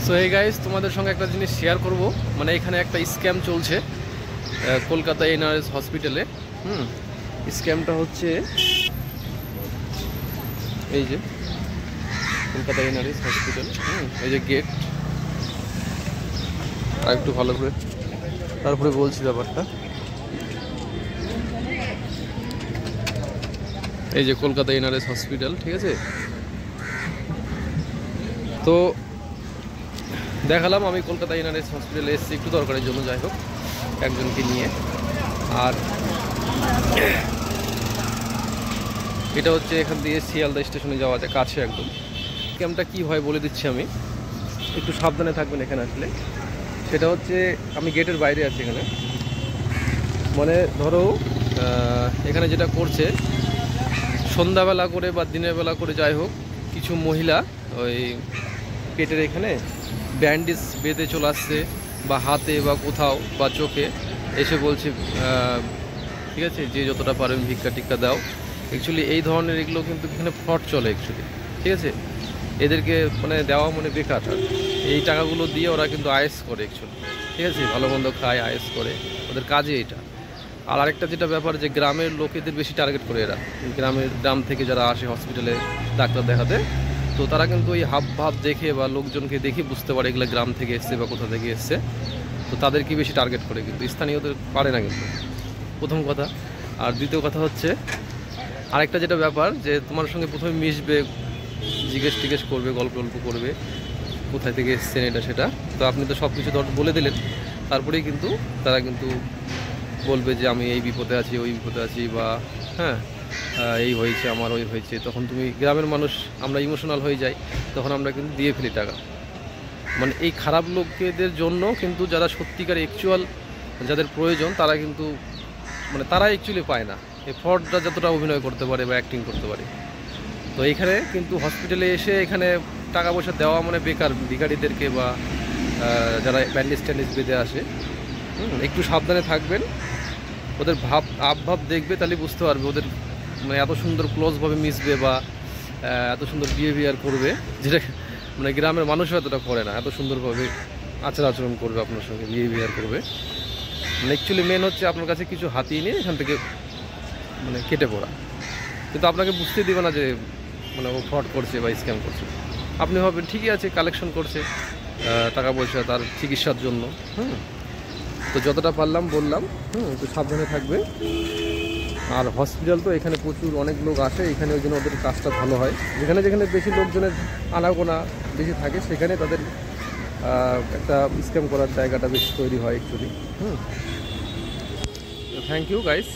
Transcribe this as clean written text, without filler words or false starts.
So এই guys, তোমাদের সঙ্গে একটা জিনিস শেয়ার করব। মানে এখানে একটা স্ক্যাম চলছে কলকাতা এনআরএস হসপিটালে। স্ক্যামটা হচ্ছে এই যে কলকাতা এনআরএস হসপিটাল। এই যে গেট, আর একটু ভালো করে তারপরে বলছি ব্যাপারটা। এই যে কলকাতা এনআরএস হসপিটাল, ঠিক আছে। তো দেখালাম আমি কলকাতা এনআরএস হসপিটালে এসেছি একটু দরকারের জন্য, যাই হোক একজনকে নিয়ে। আর এটা হচ্ছে এখান দিয়ে শিয়ালদা স্টেশনে যাওয়া যায়, কাছে একদম। স্ক্যামটা কি হয় বলে দিচ্ছি আমি, একটু সাবধানে থাকবেন এখানে আসলে। সেটা হচ্ছে আমি গেটের বাইরে আছি এখানে। মানে ধরো এখানে যেটা করছে, সন্ধ্যাবেলা করে বা দিনের বেলা করে যাই হোক, কিছু মহিলা ওই পেটের এখানে ব্যান্ডেজ বেঁধে চলে আসছে, বা হাতে বা কোথাও বা চোখে এসে বলছে ঠিক আছে যে যতটা পারবেন ভিক্ষা টিক্ষা দাও। অ্যাকচুয়ালি এই ধরনের এগুলো কিন্তু এখানে ফ্রড চলে অ্যাকচুয়ালি, ঠিক আছে। এদেরকে মানে দেওয়া মানে বেকার। এই টাকাগুলো দিয়ে ওরা কিন্তু আয়েস করে অ্যাকচুয়ালি, ঠিক আছে, ভালো মন্দ খায়, আয়েস করে, ওদের কাজে এটা। আর আরেকটা যেটা ব্যাপার, যে গ্রামের লোকেদের বেশি টার্গেট করে এরা। গ্রাম থেকে যারা আসে হসপিটালে ডাক্তার দেখাতে, তো তারা কিন্তু ওই হাব ভাব দেখে বা লোকজনকে দেখে বুঝতে পারে এগুলো গ্রাম থেকে এসছে বা কোথা থেকে এসছে। তো তাদেরকে বেশি টার্গেট করে, কিন্তু স্থানীয়দের পারে না কিন্তু, প্রথম কথা। আর দ্বিতীয় কথা হচ্ছে আরেকটা যেটা ব্যাপার, যে তোমার সঙ্গে প্রথমে মিশবে, জিজ্ঞেস করবে, গল্প করবে কোথায় থেকে এসছেন এটা সেটা। তো আপনি তো সব কিছু বলে দিলেন, তারপরেই কিন্তু তারা কিন্তু বলবে যে আমি এই বিপদে আছি, ওই বিপদে আছি, বা হ্যাঁ এই হয়েছে আমার, ওই হয়েছে। তখন তুমি গ্রামের মানুষ আমরা ইমোশনাল হয়ে যাই, তখন আমরা কিন্তু দিয়ে ফেলি টাকা। মানে এই খারাপ লোকেদের জন্য কিন্তু যারা সত্যিকার অ্যাকচুয়াল যাদের প্রয়োজন, তারা কিন্তু মানে তারা অ্যাকচুয়ালি পায় না। এই ফ্রডটা যতটা অভিনয় করতে পারে বা অ্যাক্টিং করতে পারে। তো এইখানে কিন্তু হসপিটালে এসে এখানে টাকা পয়সা দেওয়া মানে বেকার ভিখারিদেরকে, বা যারা ব্যান্ডেজ ট্যান্ডেজ বেঁধে আসে। একটু সাবধানে থাকবেন। ওদের ভাব দেখবে, তাহলে বুঝতে পারবে ওদের মানে এত সুন্দর ক্লোজভাবে মিশবে বা এত সুন্দর বিহেভিয়ার করবে, যেটা মানে গ্রামের মানুষও এতটা করে না। এত সুন্দরভাবে আচরণ করবে আপনার সঙ্গে, বিহেভিয়ার করবে। মানে অ্যাকচুয়ালি মেন হচ্ছে আপনার কাছে কিছু হাতিয়ে নিয়ে এখান থেকে মানে কেটে পড়া। কিন্তু আপনাকে বুঝতে দেবে না যে মানে ও ফ্রড করছে বা স্ক্যাম করছে। আপনি ভাববেন ঠিকই আছে, কালেকশন করছে টাকা পয়সা তার চিকিৎসার জন্য। তো যতটা পারলাম বললাম, একটু সাবধানে থাকবে। আর হসপিটাল তো এখানে প্রচুর অনেক লোক আসে এখানে, ওই জন্য ওদের কাজটা ভালো হয়। যেখানে যেখানে বেশি লোকজনের আনাগোনা বেশি থাকে, সেখানে তাদের একটা স্ক্যাম করার জায়গাটা বেশি তৈরি হয় অ্যাকচুয়ালি। Thank you guys.